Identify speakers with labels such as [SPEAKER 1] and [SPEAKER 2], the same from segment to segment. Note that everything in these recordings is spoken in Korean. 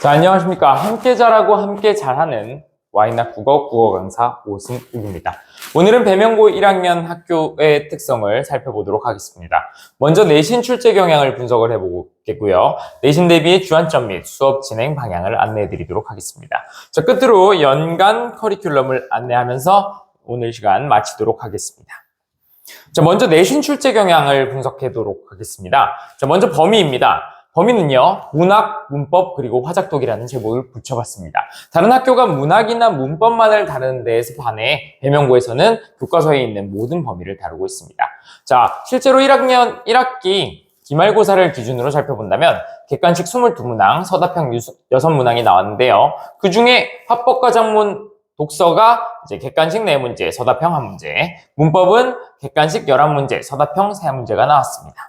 [SPEAKER 1] 자, 안녕하십니까. 함께 잘하고 함께 잘하는 와이낙 국어 강사 오승욱입니다. 오늘은 배명고 1학년 학교의 특성을 살펴보도록 하겠습니다. 먼저 내신 출제 경향을 분석을 해보겠고요. 내신 대비의 주안점 및 수업 진행 방향을 안내해 드리도록 하겠습니다. 자, 끝으로 연간 커리큘럼을 안내하면서 오늘 시간 마치도록 하겠습니다. 자, 먼저 내신 출제 경향을 분석하도록 하겠습니다. 자, 먼저 범위입니다. 범위는요, 문학, 문법, 그리고 화작독이라는 제목을 붙여봤습니다. 다른 학교가 문학이나 문법만을 다루는 데에서 반해 배명고에서는 교과서에 있는 모든 범위를 다루고 있습니다. 자, 실제로 1학년 1학기 기말고사를 기준으로 살펴본다면 객관식 22문항, 서답형 6문항이 나왔는데요. 그 중에 화법과 작문, 독서가 이제 객관식 4문제, 서답형 1문제, 문법은 객관식 11문제, 서답형 3문제가 나왔습니다.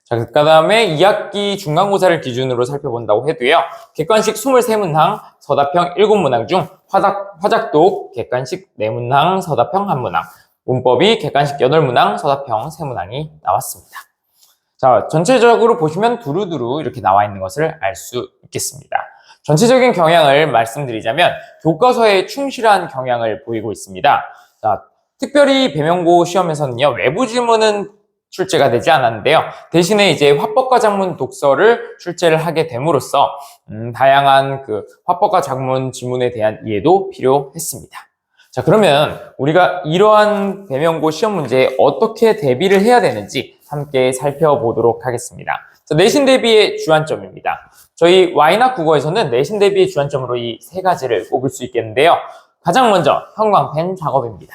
[SPEAKER 1] 자, 그 다음에 2학기 중간고사를 기준으로 살펴본다고 해도요. 객관식 23문항, 서답형 7문항 중 화작독 객관식 4문항, 서답형 1문항, 문법이 객관식 8문항, 서답형 3문항이 나왔습니다. 자, 전체적으로 보시면 두루두루 이렇게 나와 있는 것을 알 수 있겠습니다. 전체적인 경향을 말씀드리자면 교과서에 충실한 경향을 보이고 있습니다. 자, 특별히 배명고 시험에서는요. 외부 지문은 출제가 되지 않았는데요. 대신에 이제 화법과 작문 독서를 출제를 하게 됨으로써 다양한 그 화법과 작문 지문에 대한 이해도 필요했습니다. 자, 그러면 우리가 이러한 배명고 시험 문제에 어떻게 대비를 해야 되는지 함께 살펴보도록 하겠습니다. 자, 내신 대비의 주안점입니다. 저희 와이낙 국어에서는 내신 대비의 주안점으로 이 세 가지를 꼽을 수 있겠는데요. 가장 먼저 형광펜 작업입니다.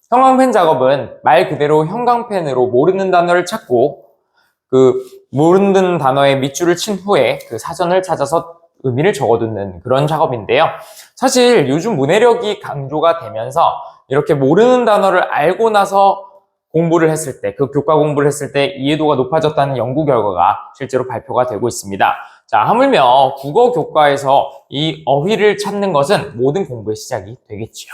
[SPEAKER 1] 형광펜 작업은 말 그대로 형광펜으로 모르는 단어를 찾고 그 모르는 단어에 밑줄을 친 후에 그 사전을 찾아서 의미를 적어두는 그런 작업인데요. 사실 요즘 문해력이 강조가 되면서 이렇게 모르는 단어를 알고 나서 공부를 했을 때, 그 교과 공부를 했을 때 이해도가 높아졌다는 연구 결과가 실제로 발표가 되고 있습니다. 자, 하물며 국어 교과에서 이 어휘를 찾는 것은 모든 공부의 시작이 되겠지요.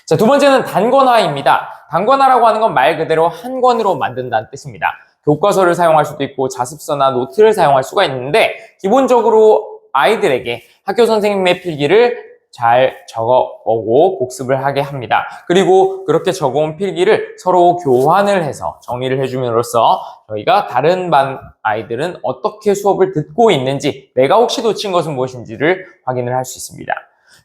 [SPEAKER 1] 자, 두 번째는 단권화입니다. 단권화라고 하는 건 말 그대로 한 권으로 만든다는 뜻입니다. 교과서를 사용할 수도 있고 자습서나 노트를 사용할 수가 있는데 기본적으로 아이들에게 학교 선생님의 필기를 잘 적어오고 복습을 하게 합니다. 그리고 그렇게 적어온 필기를 서로 교환을 해서 정리를 해줌으로써 저희가 다른 반 아이들은 어떻게 수업을 듣고 있는지, 내가 혹시 놓친 것은 무엇인지를 확인을 할 수 있습니다.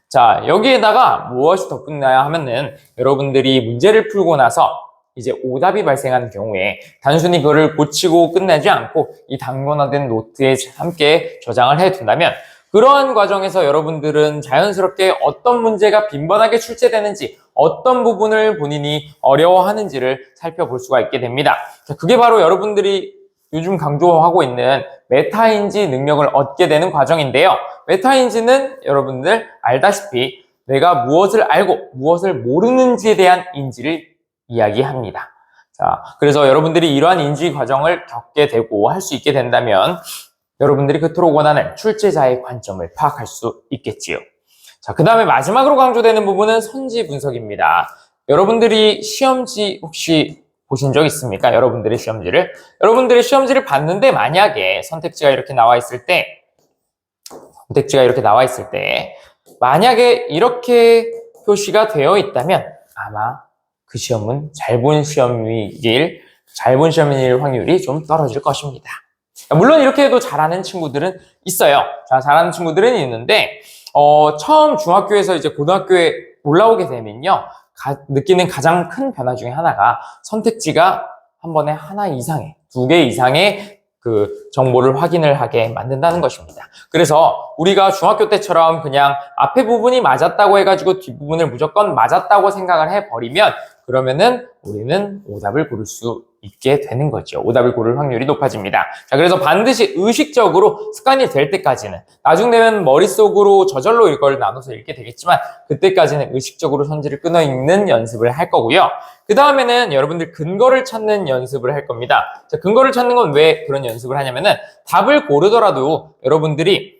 [SPEAKER 1] 자, 여기에다가 무엇이 덧붙나야 하면은 여러분들이 문제를 풀고 나서 이제 오답이 발생하는 경우에 단순히 그거를 고치고 끝내지 않고 이 단권화된 노트에 함께 저장을 해둔다면 그러한 과정에서 여러분들은 자연스럽게 어떤 문제가 빈번하게 출제되는지, 어떤 부분을 본인이 어려워하는지를 살펴볼 수가 있게 됩니다. 자, 그게 바로 여러분들이 요즘 강조하고 있는 메타인지 능력을 얻게 되는 과정인데요. 메타인지는 여러분들 알다시피 내가 무엇을 알고 무엇을 모르는지에 대한 인지를 이야기합니다. 자, 그래서 여러분들이 이러한 인지 과정을 겪게 되고 할 수 있게 된다면 여러분들이 그토록 원하는 출제자의 관점을 파악할 수 있겠지요. 자, 그 다음에 마지막으로 강조되는 부분은 선지 분석입니다. 여러분들이 시험지 혹시 보신 적 있습니까? 여러분들의 시험지를 봤는데 만약에 선택지가 이렇게 나와 있을 때 만약에 이렇게 표시가 되어 있다면 아마 그 시험은 잘 본 시험일 확률이 좀 떨어질 것입니다. 물론 이렇게 해도 잘하는 친구들은 있어요. 자, 잘하는 친구들은 있는데 처음 중학교에서 이제 고등학교에 올라오게 되면요. 느끼는 가장 큰 변화 중에 하나가 선택지가 한 번에 하나 이상의, 2개 이상의 그 정보를 확인을 하게 만든다는 것입니다. 그래서 우리가 중학교 때처럼 그냥 앞에 부분이 맞았다고 해가지고 뒷부분을 무조건 맞았다고 생각을 해버리면 그러면은 우리는 오답을 고를 수 있게 되는 거죠. 오답을 고를 확률이 높아집니다. 자, 그래서 반드시 의식적으로 습관이 될 때까지는, 나중 되면 머릿속으로 저절로 이걸 나눠서 읽게 되겠지만 그때까지는 의식적으로 선지를 끊어 읽는 연습을 할 거고요. 그 다음에는 여러분들 근거를 찾는 연습을 할 겁니다. 자, 근거를 찾는 건 왜 그런 연습을 하냐면은 답을 고르더라도 여러분들이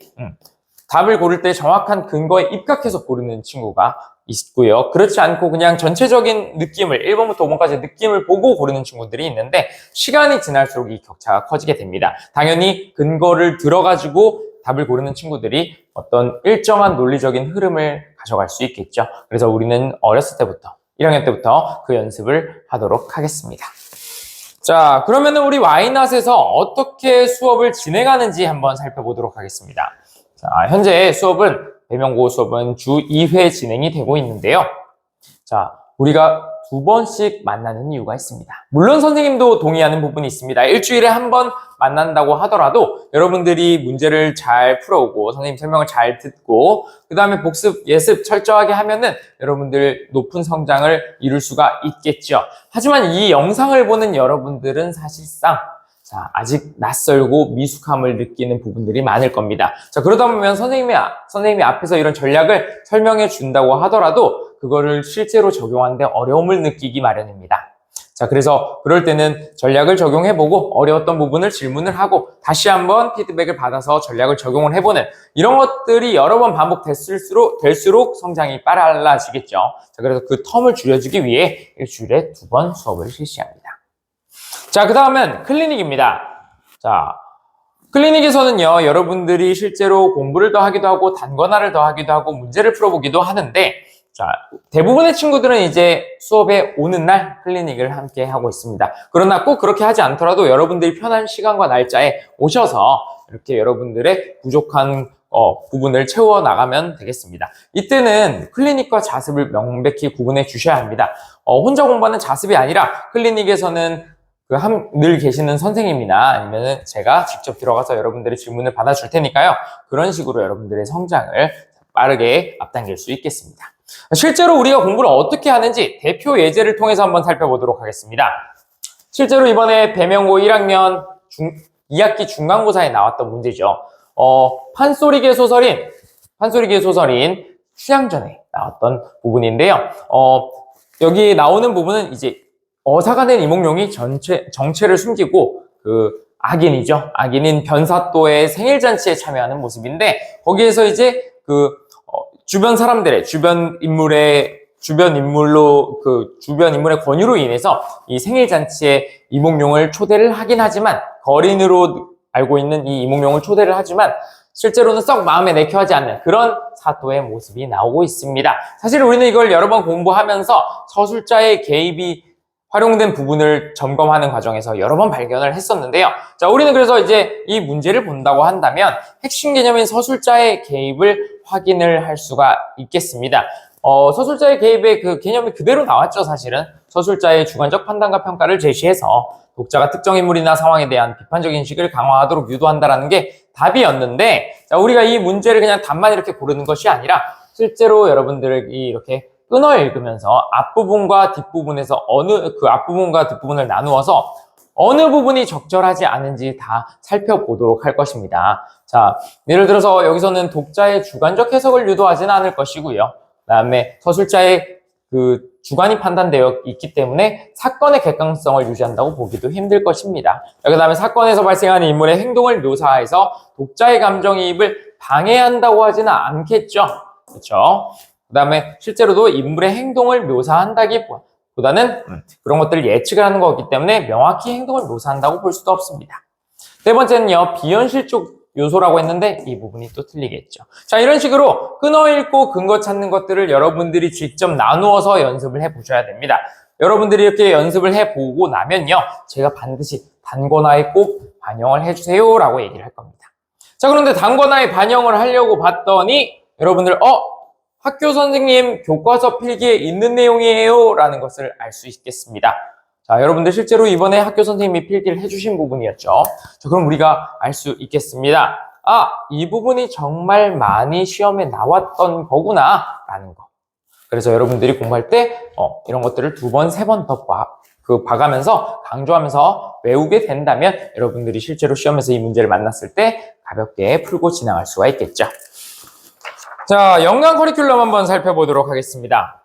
[SPEAKER 1] 답을 고를 때 정확한 근거에 입각해서 고르는 친구가 있고요. 그렇지 않고 그냥 전체적인 느낌을 1번부터 5번까지 느낌을 보고 고르는 친구들이 있는데 시간이 지날수록 이 격차가 커지게 됩니다. 당연히 근거를 들어가지고 답을 고르는 친구들이 어떤 일정한 논리적인 흐름을 가져갈 수 있겠죠. 그래서 우리는 어렸을 때부터 1학년 때부터 그 연습을 하도록 하겠습니다. 자, 그러면은 우리 와이낫에서 어떻게 수업을 진행하는지 한번 살펴보도록 하겠습니다. 자, 현재 배명고 수업은 주 2회 진행이 되고 있는데요. 자, 우리가 2번씩 만나는 이유가 있습니다. 물론 선생님도 동의하는 부분이 있습니다. 일주일에 한 번 만난다고 하더라도 여러분들이 문제를 잘 풀어오고 선생님 설명을 잘 듣고 그 다음에 복습, 예습 철저하게 하면은 여러분들 높은 성장을 이룰 수가 있겠죠. 하지만 이 영상을 보는 여러분들은 사실상 아직 낯설고 미숙함을 느끼는 부분들이 많을 겁니다. 자, 그러다 보면 선생님이 앞에서 이런 전략을 설명해 준다고 하더라도 그거를 실제로 적용하는데 어려움을 느끼기 마련입니다. 자, 그래서 그럴 때는 전략을 적용해보고 어려웠던 부분을 질문을 하고 다시 한번 피드백을 받아서 전략을 적용을 해보는 이런 것들이 여러 번 반복될수록 성장이 빨라지겠죠. 자, 그래서 그 텀을 줄여주기 위해 일주일에 2번 수업을 실시합니다. 자, 그 다음은 클리닉입니다. 자, 클리닉에서는요, 여러분들이 실제로 공부를 더 하기도 하고 단권화를 더 하기도 하고 문제를 풀어보기도 하는데 자, 대부분의 친구들은 이제 수업에 오는 날 클리닉을 함께 하고 있습니다. 그러나 꼭 그렇게 하지 않더라도 여러분들이 편한 시간과 날짜에 오셔서 이렇게 여러분들의 부족한 부분을 채워 나가면 되겠습니다. 이때는 클리닉과 자습을 명백히 구분해 주셔야 합니다. 혼자 공부하는 자습이 아니라 클리닉에서는 늘 계시는 선생님이나 아니면 제가 직접 들어가서 여러분들의 질문을 받아줄 테니까요. 그런 식으로 여러분들의 성장을 빠르게 앞당길 수 있겠습니다. 실제로 우리가 공부를 어떻게 하는지 대표 예제를 통해서 한번 살펴보도록 하겠습니다. 실제로 이번에 배명고 1학년 2학기 중간고사에 나왔던 문제죠. 판소리계 소설인 휴양전에 나왔던 부분인데요. 여기 나오는 부분은 이제 어사가 된 이몽룡이 정체를 숨기고 악인이죠. 악인인 변사또의 생일잔치에 참여하는 모습인데 거기에서 이제 주변 인물의 권유로 인해서 이 생일잔치에 이몽룡을 초대를 하긴 하지만 거린으로 알고 있는 이 이몽룡을 초대를 하지만 실제로는 썩 마음에 내켜하지 않는 그런 사또의 모습이 나오고 있습니다. 사실 우리는 이걸 여러 번 공부하면서 서술자의 개입이 활용된 부분을 점검하는 과정에서 여러 번 발견을 했었는데요. 자, 우리는 그래서 이제 이 문제를 본다고 한다면 핵심 개념인 서술자의 개입을 확인을 할 수가 있겠습니다. 서술자의 개입의 그 개념이 그대로 나왔죠, 사실은. 서술자의 주관적 판단과 평가를 제시해서 독자가 특정 인물이나 상황에 대한 비판적인 인식을 강화하도록 유도한다라는 게 답이었는데, 자, 우리가 이 문제를 그냥 답만 이렇게 고르는 것이 아니라 실제로 여러분들이 이렇게 끊어 읽으면서 앞부분과 뒷부분에서 앞부분과 뒷부분을 나누어서 어느 부분이 적절하지 않은지 다 살펴보도록 할 것입니다. 자, 예를 들어서 여기서는 독자의 주관적 해석을 유도하지는 않을 것이고요. 그다음에 서술자의 주관이 판단되어 있기 때문에 사건의 객관성을 유지한다고 보기도 힘들 것입니다. 그다음에 사건에서 발생하는 인물의 행동을 묘사해서 독자의 감정이입을 방해한다고 하지는 않겠죠. 그렇죠? 그다음에 실제로도 인물의 행동을 묘사한다기보다는 그런 것들을 예측을 하는 거기 때문에 명확히 행동을 묘사한다고 볼 수도 없습니다. 네 번째는요, 비현실적 요소라고 했는데 이 부분이 또 틀리겠죠. 자, 이런 식으로 끊어 읽고 근거 찾는 것들을 여러분들이 직접 나누어서 연습을 해보셔야 됩니다. 여러분들이 이렇게 연습을 해보고 나면요, 제가 반드시 단권화에 꼭 반영을 해주세요 라고 얘기를 할 겁니다. 자, 그런데 단권화에 반영을 하려고 봤더니 여러분들 학교 선생님 교과서 필기에 있는 내용이에요 라는 것을 알 수 있겠습니다. 자, 여러분들 실제로 이번에 학교 선생님이 필기를 해주신 부분이었죠. 자, 그럼 우리가 알 수 있겠습니다. 이 부분이 정말 많이 시험에 나왔던 거구나 라는 거. 그래서 여러분들이 공부할 때 이런 것들을 2번, 3번 더 봐가면서 강조하면서 외우게 된다면 여러분들이 실제로 시험에서 이 문제를 만났을 때 가볍게 풀고 지나갈 수가 있겠죠. 자, 연간 커리큘럼 한번 살펴보도록 하겠습니다.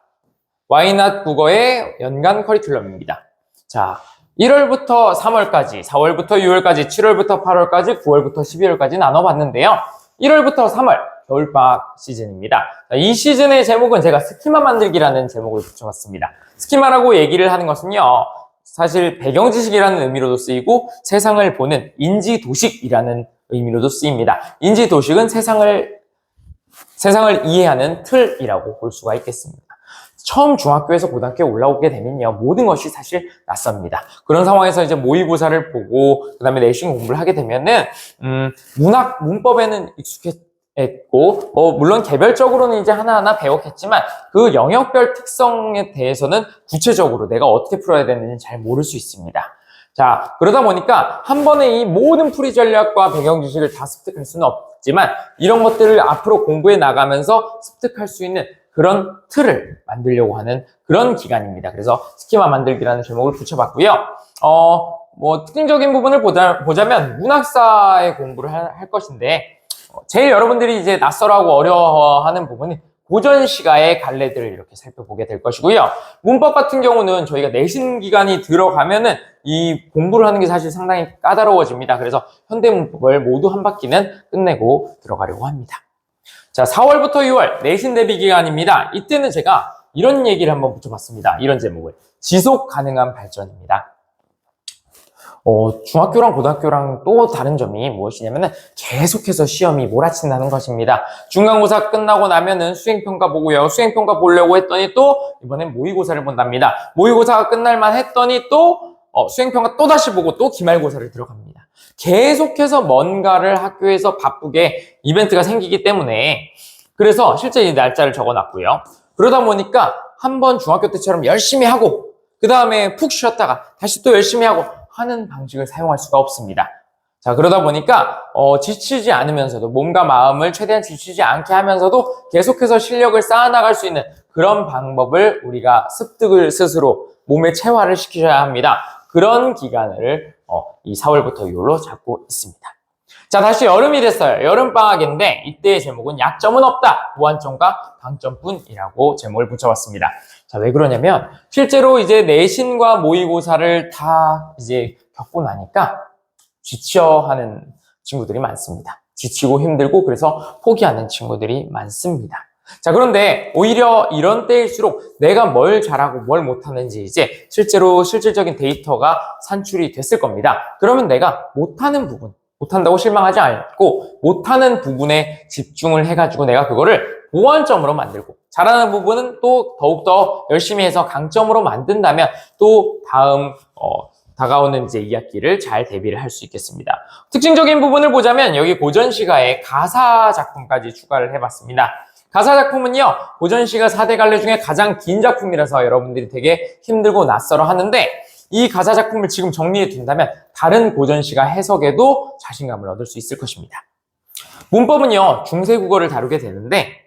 [SPEAKER 1] 와이낫 국어의 연간 커리큘럼입니다. 자, 1월부터 3월까지, 4월부터 6월까지, 7월부터 8월까지, 9월부터 12월까지 나눠봤는데요. 1월부터 3월, 겨울방학 시즌입니다. 이 시즌의 제목은 제가 스키마 만들기라는 제목을 붙여봤습니다. 스키마라고 얘기를 하는 것은요, 사실 배경지식이라는 의미로도 쓰이고 세상을 보는 인지도식이라는 의미로도 쓰입니다. 인지도식은 세상을 이해하는 틀이라고 볼 수가 있겠습니다. 처음 중학교에서 고등학교에 올라오게 되면요, 모든 것이 사실 낯섭니다. 그런 상황에서 이제 모의고사를 보고 그 다음에 내신 공부를 하게 되면은 문법에는 익숙했고 물론 개별적으로는 이제 하나하나 배웠겠지만 그 영역별 특성에 대해서는 구체적으로 내가 어떻게 풀어야 되는지 잘 모를 수 있습니다. 자, 그러다 보니까 한 번에 이 모든 풀이 전략과 배경 지식을 다 습득할 수는 없지만 이런 것들을 앞으로 공부해 나가면서 습득할 수 있는 그런 틀을 만들려고 하는 그런 기간입니다. 그래서 스키마 만들기라는 제목을 붙여봤고요. 특징적인 부분을 보자면 문학사의 공부를 할 것인데, 제일 여러분들이 이제 낯설어하고 어려워하는 부분이 고전시가의 갈래들을 이렇게 살펴보게 될 것이고요. 문법 같은 경우는 저희가 내신 기간이 들어가면은 이 공부를 하는 게 사실 상당히 까다로워집니다. 그래서 현대문법을 모두 한 바퀴는 끝내고 들어가려고 합니다. 자, 4월부터 6월 내신 대비 기간입니다. 이때는 제가 이런 얘기를 한번 붙여봤습니다. 이런 제목을. 지속 가능한 발전입니다. 중학교랑 고등학교랑 또 다른 점이 무엇이냐면은 계속해서 시험이 몰아친다는 것입니다. 중간고사 끝나고 나면은 수행평가 보고요. 수행평가 보려고 했더니 또 이번엔 모의고사를 본답니다. 모의고사가 끝날만 했더니 또 수행평가 또 다시 보고 또 기말고사를 들어갑니다. 계속해서 뭔가를 학교에서 바쁘게 이벤트가 생기기 때문에, 그래서 실제 이 날짜를 적어놨고요. 그러다 보니까 한번 중학교 때처럼 열심히 하고 그 다음에 푹 쉬었다가 다시 또 열심히 하고 하는 방식을 사용할 수가 없습니다. 자, 그러다 보니까 지치지 않으면서도, 몸과 마음을 최대한 지치지 않게 하면서도 계속해서 실력을 쌓아나갈 수 있는 그런 방법을 우리가 습득을 스스로 몸에 체화를 시키셔야 합니다. 그런 기간을 이 4월부터 6월로 잡고 있습니다. 자, 다시 여름이 됐어요. 여름방학인데 이때의 제목은 약점은 없다, 무한점과 강점뿐이라고 제목을 붙여봤습니다. 자, 왜 그러냐면 실제로 이제 내신과 모의고사를 다 이제 겪고 나니까 지쳐하는 친구들이 많습니다. 지치고 힘들고 그래서 포기하는 친구들이 많습니다. 자, 그런데 오히려 이런 때일수록 내가 뭘 잘하고 뭘 못하는지 이제 실질적인 데이터가 산출이 됐을 겁니다. 그러면 내가 못한다고 실망하지 않고 못하는 부분에 집중을 해가지고 내가 그거를 보완점으로 만들고, 잘하는 부분은 또 더욱더 열심히 해서 강점으로 만든다면 또 다가오는 이제 2학기를 잘 대비를 할 수 있겠습니다. 특징적인 부분을 보자면 여기 고전시가에 가사 작품까지 추가를 해봤습니다. 가사 작품은요, 고전시가 4대 갈래 중에 가장 긴 작품이라서 여러분들이 되게 힘들고 낯설어 하는데, 이 가사 작품을 지금 정리해 둔다면 다른 고전시가 해석에도 자신감을 얻을 수 있을 것입니다. 문법은요, 중세국어를 다루게 되는데,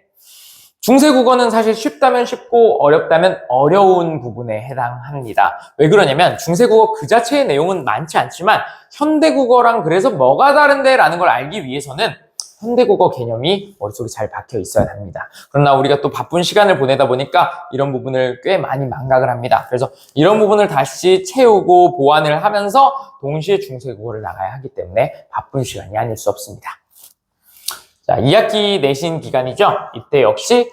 [SPEAKER 1] 중세국어는 사실 쉽다면 쉽고 어렵다면 어려운 부분에 해당합니다. 왜 그러냐면 중세국어 그 자체의 내용은 많지 않지만 현대국어랑 그래서 뭐가 다른데 라는 걸 알기 위해서는 현대국어 개념이 머릿속에 잘 박혀 있어야 합니다. 그러나 우리가 또 바쁜 시간을 보내다 보니까 이런 부분을 꽤 많이 망각을 합니다. 그래서 이런 부분을 다시 채우고 보완을 하면서 동시에 중세국어를 나가야 하기 때문에 바쁜 시간이 아닐 수 없습니다. 자, 2학기 내신 기간이죠. 이때 역시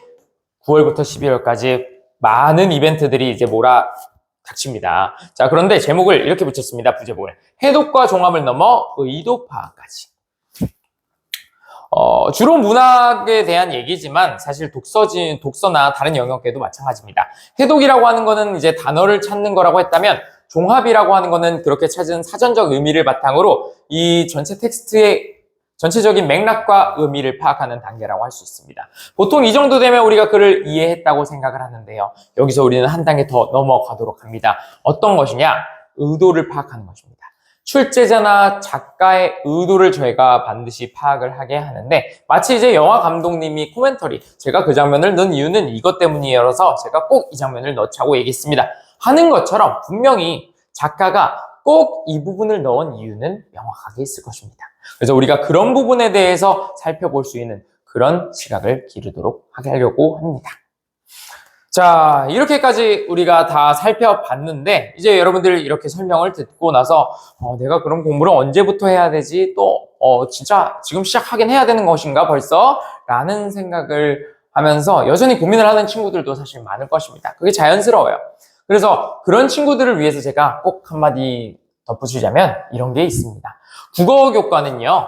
[SPEAKER 1] 9월부터 12월까지 많은 이벤트들이 이제 몰아닥칩니다. 자, 그런데 제목을 이렇게 붙였습니다. 부제목을. 해독과 종합을 넘어 의도 파악까지. 주로 문학에 대한 얘기지만 사실 독서나 다른 영역에도 마찬가지입니다. 해독이라고 하는 거는 이제 단어를 찾는 거라고 했다면, 종합이라고 하는 거는 그렇게 찾은 사전적 의미를 바탕으로 이 전체 텍스트의 전체적인 맥락과 의미를 파악하는 단계라고 할 수 있습니다. 보통 이 정도 되면 우리가 글을 이해했다고 생각을 하는데요. 여기서 우리는 한 단계 더 넘어가도록 합니다. 어떤 것이냐? 의도를 파악하는 것입니다. 출제자나 작가의 의도를 저희가 반드시 파악을 하게 하는데, 마치 이제 영화 감독님이 코멘터리, 제가 그 장면을 넣은 이유는 이것 때문이어서 제가 꼭 이 장면을 넣자고 얘기했습니다 하는 것처럼 분명히 작가가 꼭 이 부분을 넣은 이유는 명확하게 있을 것입니다. 그래서 우리가 그런 부분에 대해서 살펴볼 수 있는 그런 시각을 기르도록 하게 하려고 합니다. 자, 이렇게까지 우리가 다 살펴봤는데 이제 여러분들 이렇게 설명을 듣고 나서 내가 그럼 공부를 언제부터 해야 되지? 또 진짜 지금 시작하긴 해야 되는 것인가 벌써? 라는 생각을 하면서 여전히 고민을 하는 친구들도 사실 많을 것입니다. 그게 자연스러워요. 그래서 그런 친구들을 위해서 제가 꼭 한마디 덧붙이자면 이런 게 있습니다. 국어 교과는요,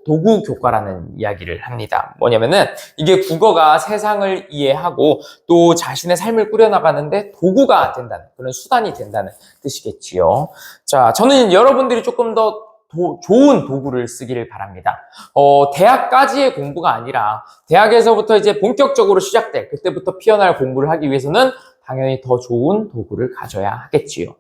[SPEAKER 1] 도구 교과라는 이야기를 합니다. 뭐냐면은 이게 국어가 세상을 이해하고 또 자신의 삶을 꾸려나가는데 도구가 된다는, 그런 수단이 된다는 뜻이겠지요. 자, 저는 여러분들이 조금 더 좋은 도구를 쓰기를 바랍니다. 대학까지의 공부가 아니라 대학에서부터 이제 본격적으로 시작될 그때부터 피어날 공부를 하기 위해서는 당연히 더 좋은 도구를 가져야 하겠지요.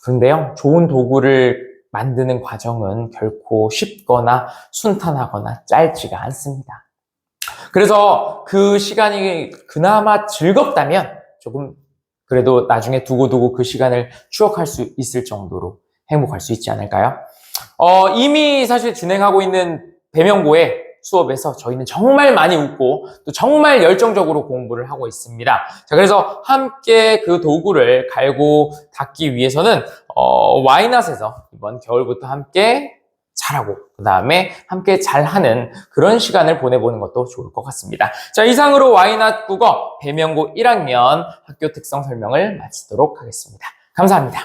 [SPEAKER 1] 그런데요, 좋은 도구를 만드는 과정은 결코 쉽거나 순탄하거나 짧지가 않습니다. 그래서 그 시간이 그나마 즐겁다면 조금 그래도 나중에 두고두고 그 시간을 추억할 수 있을 정도로 행복할 수 있지 않을까요? 이미 사실 진행하고 있는 배명고의 수업에서 저희는 정말 많이 웃고 또 정말 열정적으로 공부를 하고 있습니다. 자, 그래서 함께 그 도구를 갈고 닦기 위해서는 와이낫에서 이번 겨울부터 함께 잘하고 그 다음에 함께 잘하는 그런 시간을 보내보는 것도 좋을 것 같습니다. 자, 이상으로 와이낫 국어 배명고 1학년 학교 특성 설명을 마치도록 하겠습니다. 감사합니다.